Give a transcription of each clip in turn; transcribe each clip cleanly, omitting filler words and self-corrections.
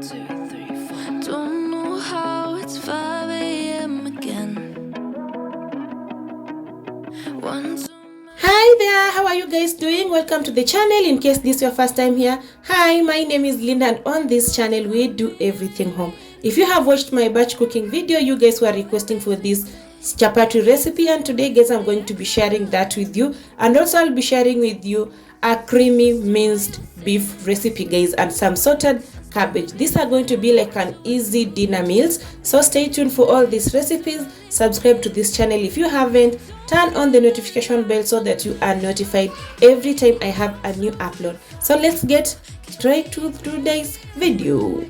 Don't know how it's 5 a.m. again. Hi there, how are you guys doing? Welcome to the channel. In case this is your first time here, hi, my name is Linda, and on this channel we do everything home. If you have watched my batch cooking video, you guys were requesting for this chapati recipe, and today guys I'm going to be sharing that with you, and also I'll be sharing with you a creamy minced beef recipe guys, and some sorted cabbage. These are going to be like an easy dinner meals, so stay tuned for all these recipes. Subscribe to this channel if you haven't, turn on the notification bell so that you are notified every time I have a new upload. So let's get straight to today's video.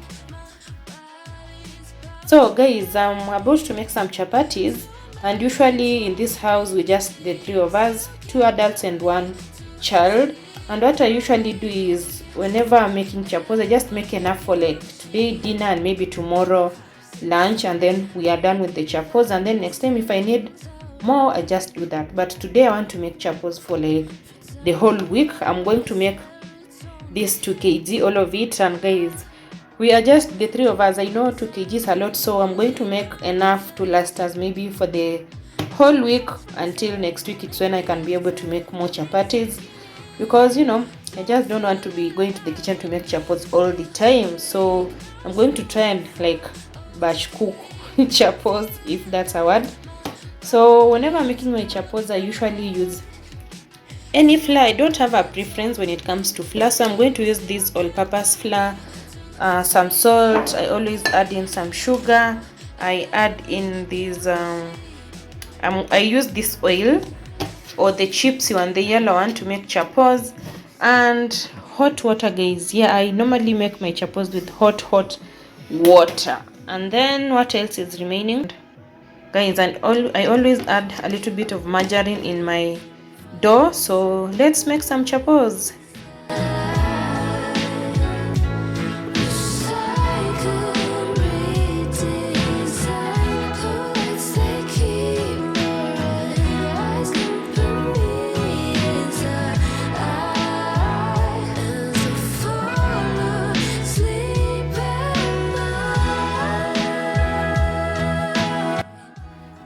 So guys, I'm about to make some chapatis, and usually in this house we just the three of us, 2 adults and 1 child. And what I usually do is whenever I'm making chapos, I just make enough for like today dinner and maybe tomorrow lunch, and then we are done with the chapos. And then next time if I need more, I just do that. But today I want to make chapos for like the whole week. I'm going to make this 2 kg all of it, and guys, we are just the 3 of us. I know 2 kg is a lot, so I'm going to make enough to last us maybe for the whole week until next week. It's when I can be able to make more chapatis, because you know I just don't want to be going to the kitchen to make chapos all the time. So I'm going to try and like batch cook chapos, if that's a word. So whenever I'm making my chapos, I usually use any flour. I don't have a preference when it comes to flour, so I'm going to use this all-purpose flour, some salt. I always add in some sugar. I add in this I use this oil, or the chips one, the yellow one, to make chapos, and hot water guys. Yeah, I normally make my chapos with hot water. And then what else is remaining guys? And I always add a little bit of margarine in my dough. So let's make some chapos.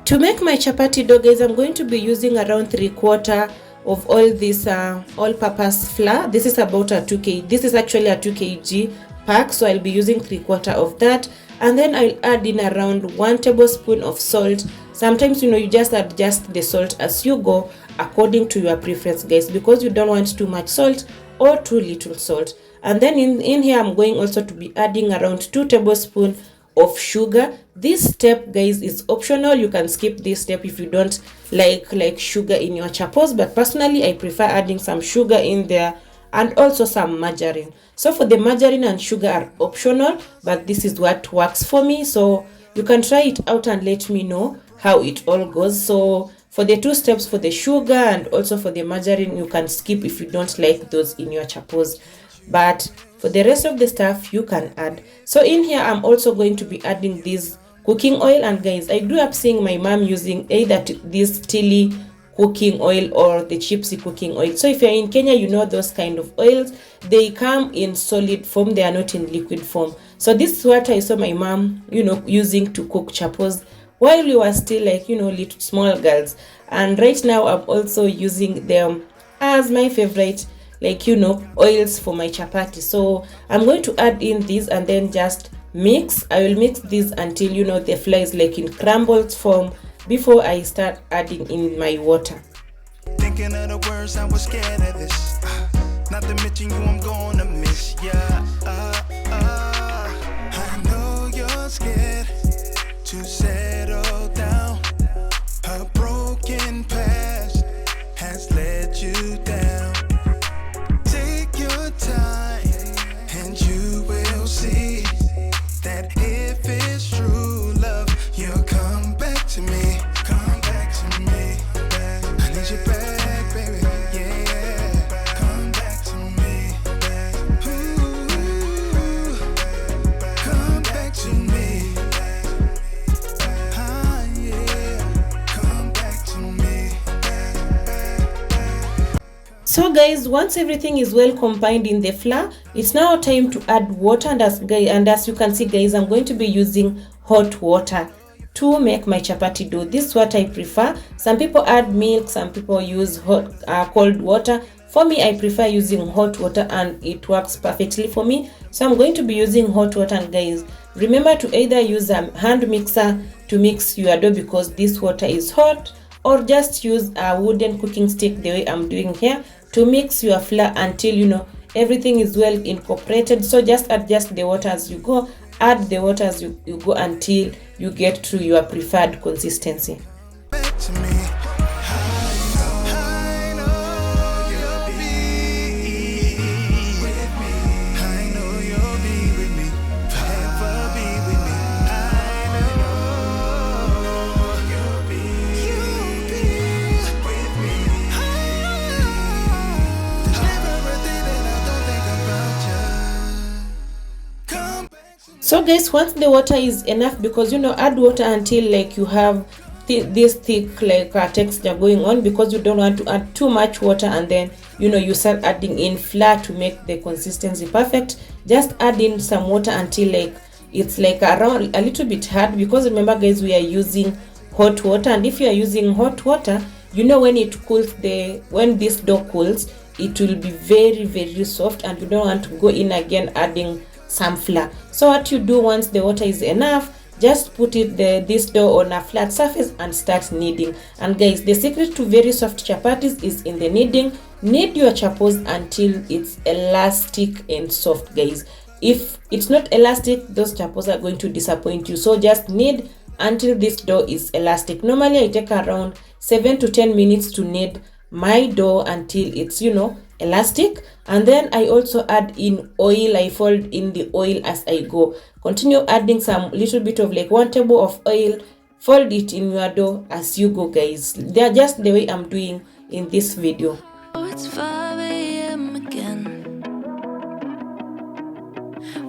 To make my chapati dough guys, I'm going to be using around 3/4 of all this all-purpose flour. This is about a 2 kg. This is actually a 2 kg pack, so I'll be using 3/4 of that. And then I'll add in around 1 tablespoon of salt. Sometimes, you know, you just adjust the salt as you go according to your preference guys, because you don't want too much salt or too little salt. And then in here I'm going also to be adding around 2 tablespoons of sugar. This step guys is optional. You can skip this step if you don't like sugar in your chapos, but personally I prefer adding some sugar in there, and also some margarine. So for the margarine and sugar are optional, but this is what works for me. So you can try it out and let me know how it all goes. So for the 2 steps, for the sugar and also for the margarine, you can skip if you don't like those in your chapos, but for the rest of the stuff you can add. So in here I'm also going to be adding this cooking oil, and guys, I grew up seeing my mom using either this tilly cooking oil or the chipsy cooking oil. So if you're in Kenya, you know those kind of oils, they come in solid form, they are not in liquid form. So this is what I saw my mom, you know, using to cook chapos while we were still like, you know, little small girls. And right now I'm also using them as my favorite, like, you know, oils for my chapati. So I'm going to add in this and then just mix. I will mix this until, you know, the flour is like in crumbled form before I start adding in my water. Thinking of the words, I was scared of this. Not to mention you, I'm gonna miss. Yeah, I know you're scared to settle down. A broken past has let you down. Take your time and you will see that if it's true love, you'll come back to me. Come back to me. I need you back, baby. Yeah, come back to me. Ooh, come back to me. So guys, once everything is well combined in the flour, it's now time to add water, and as you can see guys, I'm going to be using hot water to make my chapati dough. This is what I prefer. Some people add milk, some people use cold water. For me, I prefer using hot water and it works perfectly for me. So I'm going to be using hot water, and guys, remember to either use a hand mixer to mix your dough because this water is hot, or just use a wooden cooking stick the way I'm doing here to mix your flour until everything is well incorporated. So just adjust the water as you go, add the water as you go until you get to your preferred consistency. Back to me. I know you'll be with me. I know you'll be with me. Forever be with me. I know you'll be with me. There's never a day that I don't think about you. Come back to me. So guys, once the water is enough, because add water until like you have this thick like texture going on, because you don't want to add too much water and then you start adding in flour to make the consistency perfect. Just add in some water until like it's like around a little bit hard, because remember guys, we are using hot water, and if you are using hot water, when it cools, when this dough cools, it will be very, very soft, and you don't want to go in again adding some flour. So what you do once the water is enough, just put this dough on a flat surface and start kneading. And guys, the secret to very soft chapatis is in the kneading. Knead your chapos until it's elastic and soft, guys. If it's not elastic, those chapos are going to disappoint you. So just knead until this dough is elastic. Normally I take around 7 to 10 minutes to knead my dough until it's elastic. And then I also add in oil. I fold in the oil as I go. Continue adding some little bit of like 1 table of oil. Fold it in your dough as you go, guys. They are just the way I'm doing in this video. Oh, it's 5 a.m. again.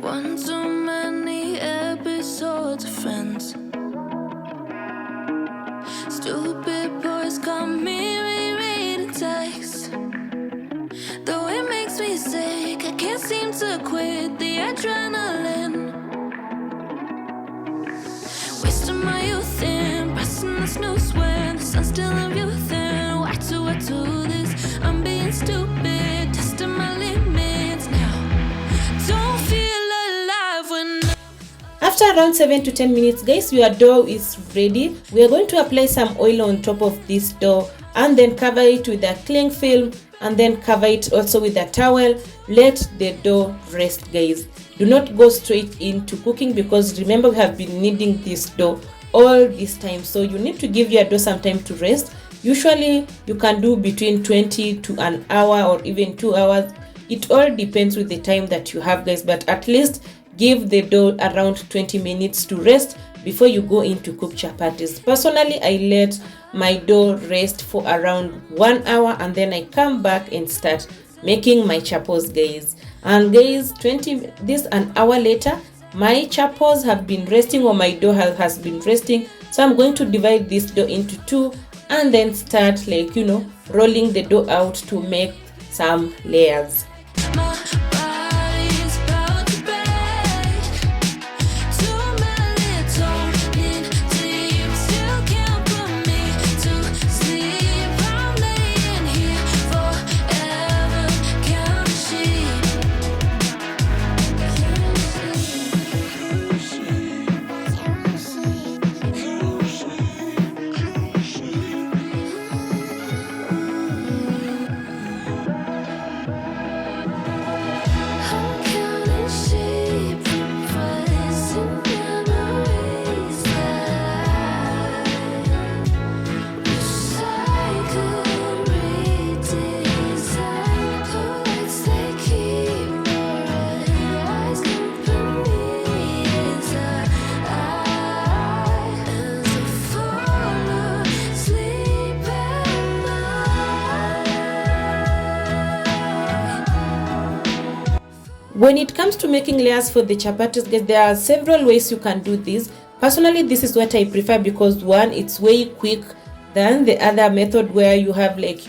One too many episodes of Friends. Stupid boys call me rereading text. Though it makes me sick, I can't seem to quit the adrenaline. Wasting my youth in pressing the snooze when the sun's still in view thin. Why do I do this? I'm being stupid, testing my limits now. Don't feel alive when After around 7 to 10 minutes, guys, your dough is ready. We are going to apply some oil on top of this dough and then cover it with a cling film, and then cover it also with a towel. Let the dough rest, guys. Do not go straight into cooking, because remember we have been kneading this dough all this time, so you need to give your dough some time to rest. Usually you can do between 20 to an hour or even 2 hours. It all depends with the time that you have, guys, but at least give the dough around 20 minutes to rest before you go in to cook chapatis. Personally, I let my dough rest for around 1 hour, and then I come back and start making my chapos, guys. And guys, an hour later, my chapos have been resting, or my dough has been resting. So I'm going to divide this dough into two and then start like rolling the dough out to make some layers. my body's about to break. Too melatonin deep, still can't put me to sleep. I'm laying here forever, count sheep. I'm counting sheep, pressing memories that wish I could redesign. Poets, they keep Murrey company as I fall asleep at night. When it comes to making layers for the chapatis, guys, there are several ways you can do this. Personally, this is what I prefer, because one, it's way quick than the other method where you have like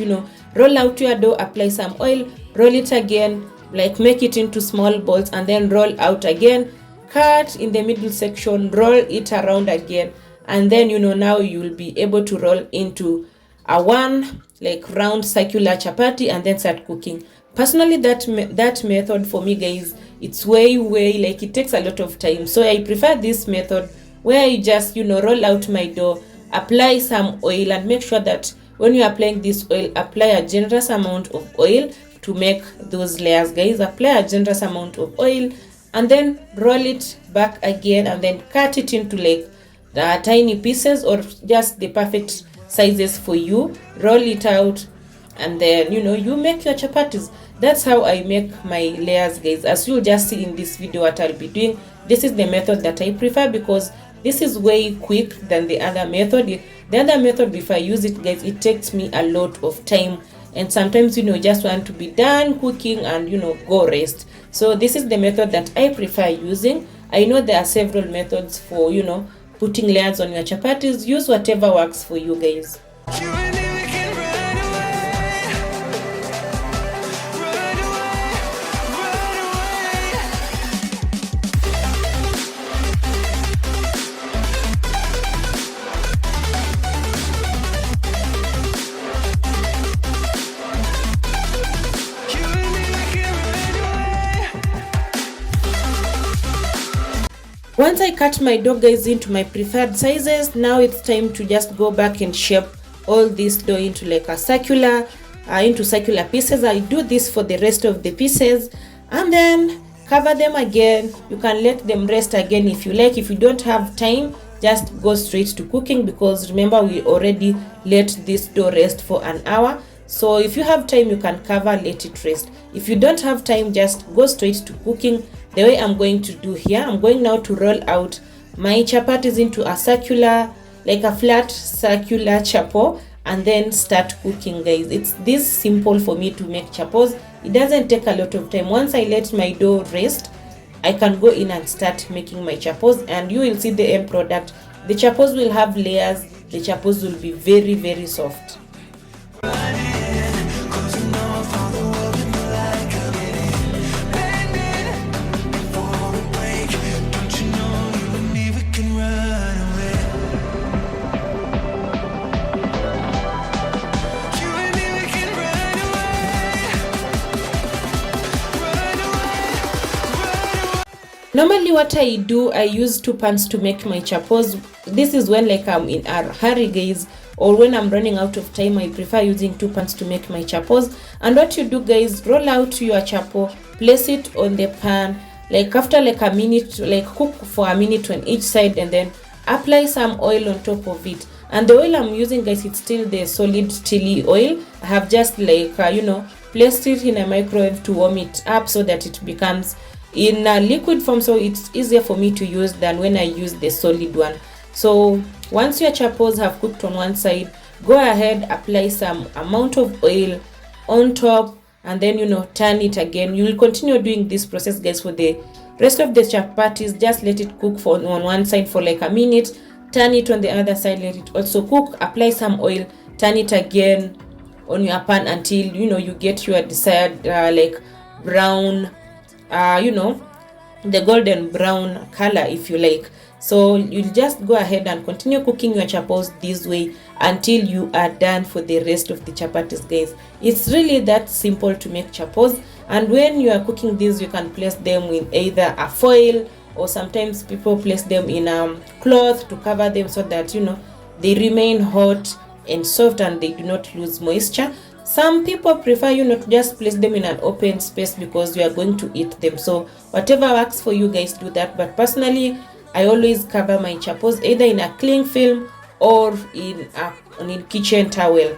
roll out your dough, apply some oil, roll it again, like make it into small balls, and then roll out again, cut in the middle section, roll it around again, and then now you'll be able to roll into a one like round circular chapati and then start cooking. Personally, that method for me, guys, it's way like it takes a lot of time, so I prefer this method where I just roll out my dough, apply some oil, and make sure that when you're applying this oil, apply a generous amount of oil to make those layers, guys. Apply a generous amount of oil and then roll it back again, and then cut it into like tiny pieces or just the perfect sizes for you. Roll it out, and then you make your chapatis. That's how I make my layers, guys. As you'll just see in this video what I'll be doing, this is the method that I prefer because this is way quick than the other method. The other method, if I use it, guys, it takes me a lot of time, and sometimes just want to be done cooking and go rest. So this is the method that I prefer using. I know there are several methods for putting layers on your chapatis. Use whatever works for you, guys. You and me, we can run away. Run away, run away. You and me, we can run away. Once I cut my dough, guys, into my preferred sizes, now it's time to just go back and shape all this dough into like a circular pieces. I do this for the rest of the pieces, and then cover them again. You can let them rest again if you like. If you don't have time, just go straight to cooking, because remember we already let this dough rest for an hour. So if you have time, you can cover, let it rest. If you don't have time, just go straight to cooking the way I'm going to do here. I'm going now to roll out my chapatis into a circular, like a flat circular chapo, and then start cooking, guys. It's this simple for me to make chapos. It doesn't take a lot of time. Once I let my dough rest, I can go in and start making my chapos, and you will see the end product. The chapos will have layers. The chapos will be very soft. Normally what I do, I use 2 pans to make my chapos. This is when like I'm in a hurry, guys, or when I'm running out of time. I prefer using 2 pans to make my chapos. And what you do, guys, roll out your chapo, place it on the pan, like after like a minute, like cook for a minute on each side, and then apply some oil on top of it. And the oil I'm using, guys, it's still the solid chili oil. I have just like placed it in a microwave to warm it up so that it becomes in a liquid form, so it's easier for me to use than when I use the solid one. So once your chapos have cooked on one side, go ahead, apply some amount of oil on top, and then turn it again. You will continue doing this process, guys, for the rest of the chapatis. Just let it cook on one side for like a minute, turn it on the other side, let it also cook, apply some oil, turn it again on your pan until you get your desired like brown, the golden brown color, if you like. So you'll just go ahead and continue cooking your chapos this way until you are done for the rest of the chapatis, guys. It's really that simple to make chapos. And when you are cooking these, you can place them in either a foil, or sometimes people place them in a cloth to cover them so that they remain hot and soft and they do not lose moisture. Some people prefer to just place them in an open space because you are going to eat them. So whatever works for you, guys, do that. But personally, I always cover my chapos either in a cling film or in a kitchen towel.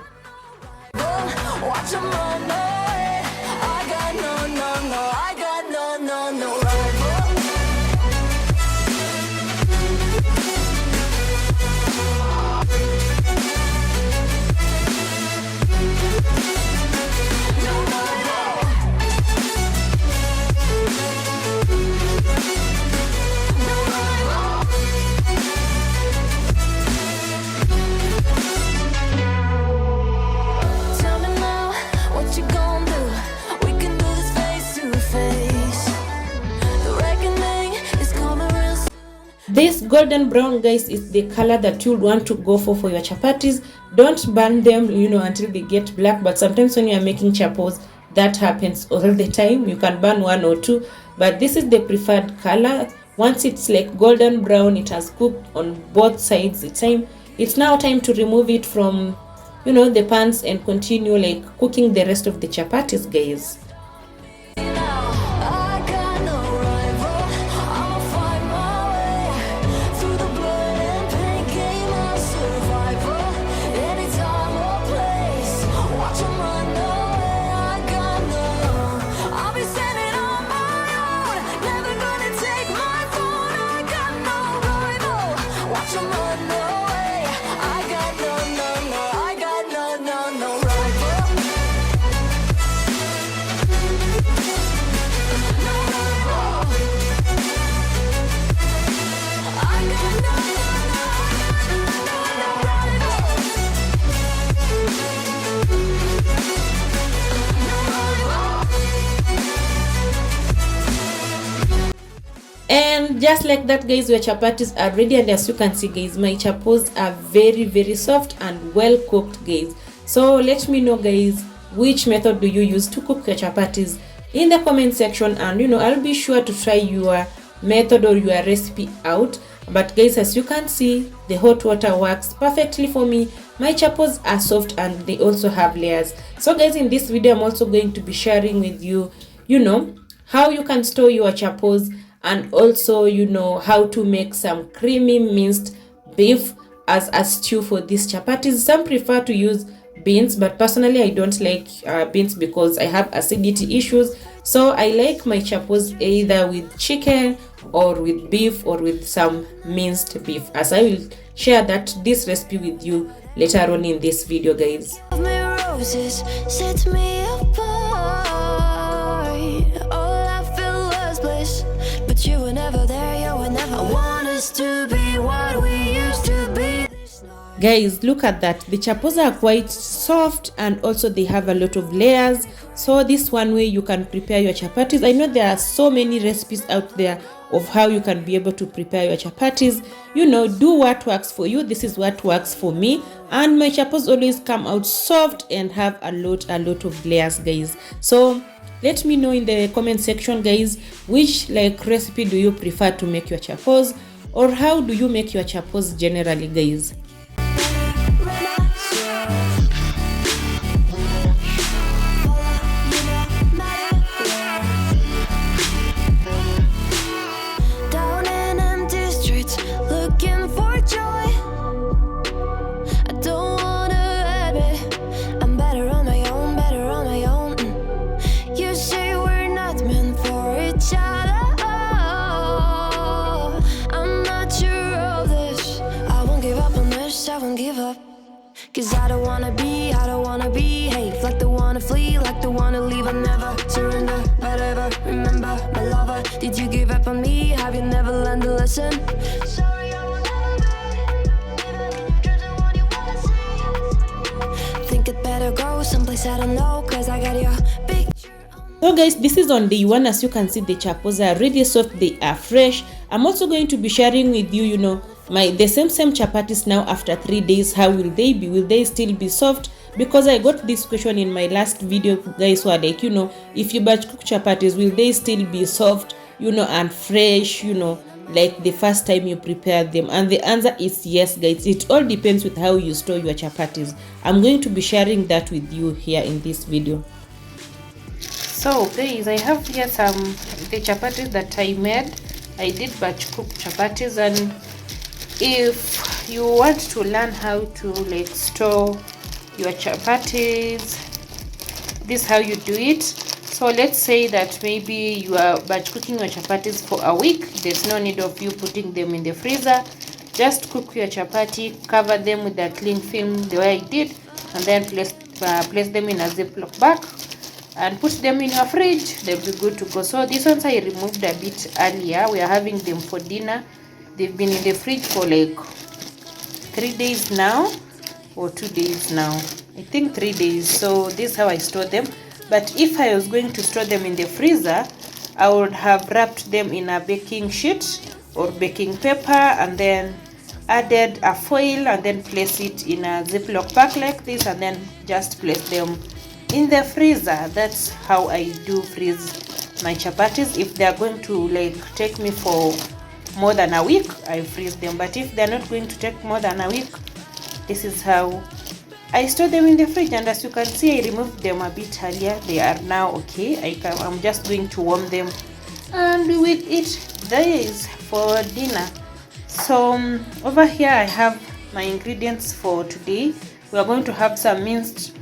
This golden brown, guys, is the color that you want to go for your chapatis. Don't burn them, until they get black, but sometimes when you are making chapos, that happens all the time. You can burn one or two, but this is the preferred color. Once it's like golden brown, it has cooked on both sides. It's now time to remove it from the pans and continue like cooking the rest of the chapatis, guys. And just like that, guys, your chapatis are ready, and as you can see, guys, my chapos are very soft and well cooked, guys. So let me know, guys, which method do you use to cook your chapatis in the comment section, and I'll be sure to try your method or your recipe out. But guys, as you can see, the hot water works perfectly for me. My chapos are soft and they also have layers. So guys, in this video I'm also going to be sharing with you how you can store your chapos, and also how to make some creamy minced beef as a stew for these chapatis. Some prefer to use beans, but personally I don't like beans because I have acidity issues. So I like my chapos either with chicken or with beef or with some minced beef, as I will share this recipe with you later on in this video, guys. Roses set me apart. All I felt was bliss, but you were never there, you were never. I want us to be what we used to be. Guys, look at that. The chapos are quite soft and also they have a lot of layers. So this one way you can prepare your chapatis. I know there are so many recipes out there of how you can be able to prepare your chapatis. Do what works for you. This is what works for me, and my chapos always come out soft and have a lot of layers, guys. So let me know in the comment section, guys, which recipe do you prefer to make your chapos, or how do you make your chapos generally, guys. Cause I don't wanna behave like the wanna flee, like the wanna leave. I never surrender, but ever remember my lover. Did you give up on me? Have you never learned a lesson? Sorry, I will never be, even in your dreams, the one you wanna see. Think it better go someplace I don't know, cause I got your picture. So guys, this is on day 1. As you can see, the chapos are really soft, they are fresh. I'm also going to be sharing with you, the same chapatis now after 3 days. How will they be? Will they still be soft? Because I got this question in my last video, guys, who are like, if you batch cook chapatis, will they still be soft, and fresh, like the first time you prepare them? And the answer is yes, guys. It all depends with how you store your chapatis. I'm going to be sharing that with you here in this video. So guys, I have here the chapatis that I made. I did batch cook chapatis, and if you want to learn how to store your chapatis, this is how you do it. So let's say that maybe you are batch cooking your chapatis for a week. There's no need of you putting them in the freezer. Just cook your chapati, cover them with a cling film the way I did, and then place them in a Ziploc bag and put them in your fridge. They'll be good to go. So these ones I removed a bit earlier. We are having them for dinner. They've been in the fridge for like 3 days now, or 2 days now. I think 3 days. So this is how I store them. But if I was going to store them in the freezer, I would have wrapped them in a baking sheet or baking paper, and then added a foil, and then place it in a Ziploc bag like this, and then just place them in the freezer. That's how I do freeze my chapatis. If they are going to like take me for more than a week, I freeze them, but if they're not going to take more than a week, this is how I store them in the fridge. And as you can see, I removed them a bit earlier. They are now okay. I'm just going to warm them and we will eat these for dinner. So over here I have my ingredients for today. We are going to have some minced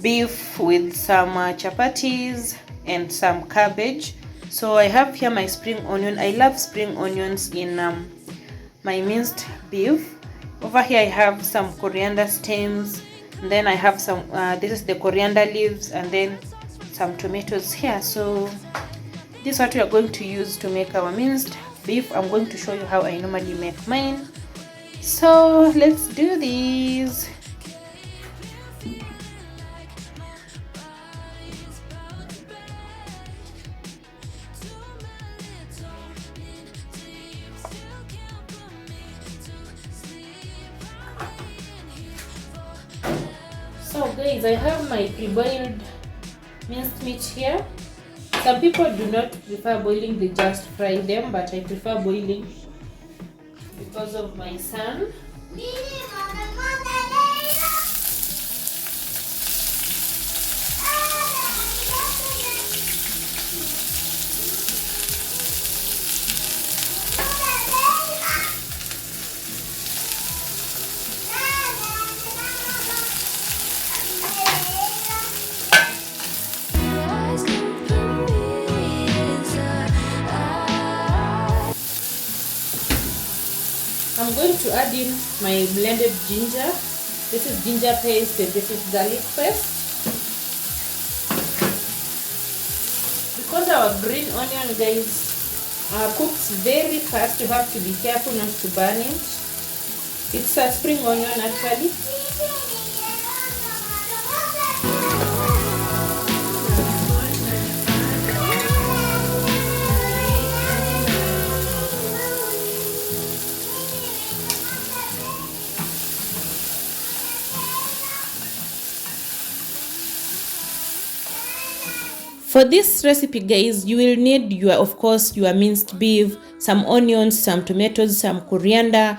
beef with some chapatis and some cabbage. So I have here my spring onion. I love spring onions in my minced beef. Over here I have some coriander stems, and then I have some this is the coriander leaves, and then some tomatoes here. So this is what we are going to use to make our minced beef. I'm going to show you how I normally make mine. So let's do this. So guys, I have my pre-boiled minced meat here. Some people do not prefer boiling, they just fry them, but I prefer boiling because of my son. I'm going to add in my blended ginger. This is ginger paste and this is garlic paste. Because our green onion, guys, cooks very fast, you have to be careful not to burn it. It's a spring onion actually. For this recipe, guys, you will need of course your minced beef, some onions, some tomatoes, some coriander,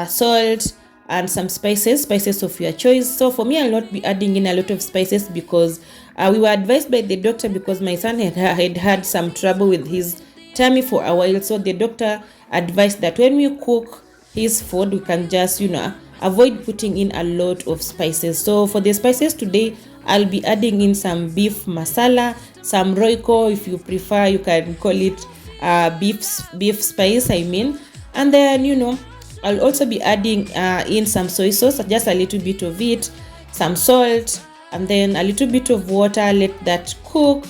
salt, and some spices of your choice. So for me, I'll not be adding in a lot of spices because we were advised by the doctor, because my son had some trouble with his tummy for a while. So the doctor advised that when we cook his food, we can just avoid putting in a lot of spices. So for the spices today, I'll be adding in some beef masala, some royco, if you prefer, you can call it beef spice, and then I'll also be adding in some soy sauce, just a little bit of it, some salt, and then a little bit of water. Let that cook,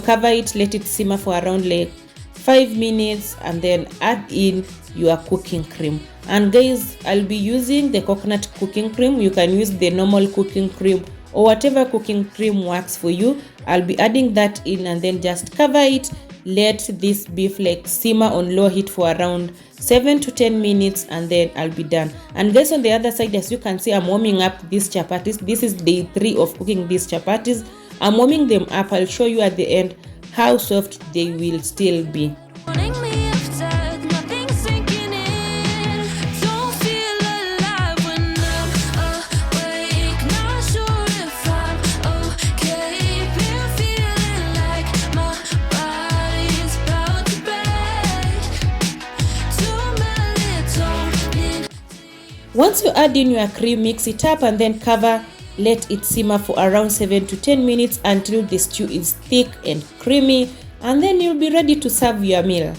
cover it, let it simmer for around like 5 minutes, and then add in your cooking cream. And guys, I'll be using the coconut cooking cream. You can use the normal cooking cream or whatever cooking cream works for you. I'll be adding that in, and then just cover it. Let this beef like simmer on low heat for around 7 to 10 minutes, and then I'll be done. And guys, on the other side, as you can see, I'm warming up these chapatis. This is day 3 of cooking these chapatis. I'm warming them up. I'll show you at the end how soft they will still be. Once you add in your cream, mix it up and then cover. Let it simmer for around 7 to 10 minutes until the stew is thick and creamy, and then you'll be ready to serve your meal.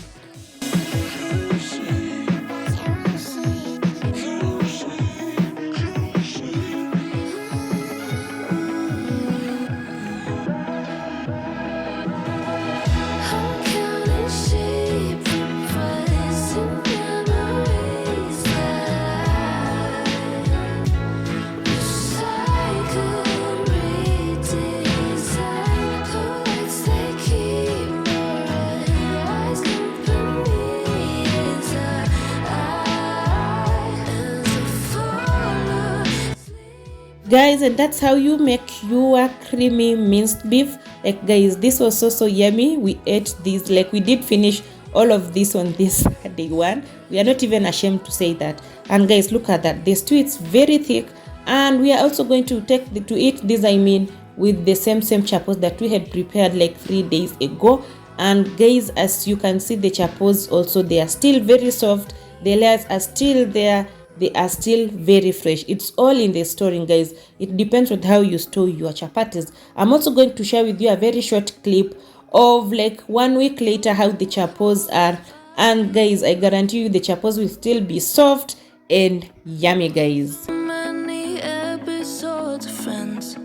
guys, and that's how you make your creamy minced beef. Like guys, this was so yummy. We ate this, like we did finish all of this on this day one. We are not even ashamed to say that. And guys, look at that, the stew, it's very thick. And we are also going to eat this, I mean, with the same chapos that we had prepared like 3 days ago. And guys, as you can see, the chapos also, they are still very soft, the layers are still there, they are still very fresh. It's all in the storing, guys. It depends on how you store your chapatis. I'm also going to share with you a very short clip of like 1 week later how the chapos are. And guys, I guarantee you the chapos will still be soft and yummy, guys. Many episodes of Friends.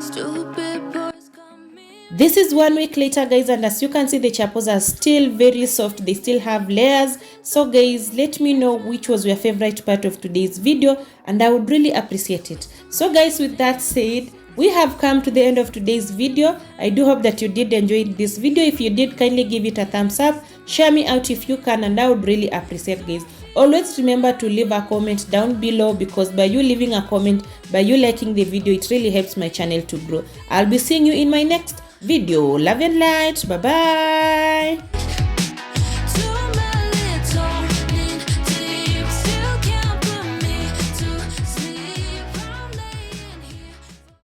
Stupid boys come in. This is 1 week later, guys, and as you can see, the chapos are still very soft. They still have layers. So guys, let me know which was your favorite part of today's video, and I would really appreciate it. So guys, with that said, we have come to the end of today's video. I do hope that you did enjoy this video. If you did, kindly give it a thumbs up, share me out if you can, and I would really appreciate, guys. Always remember to leave a comment down below, because by you leaving a comment, by you liking the video, it really helps my channel to grow. I'll be seeing you in my next video. Love and light. Bye bye.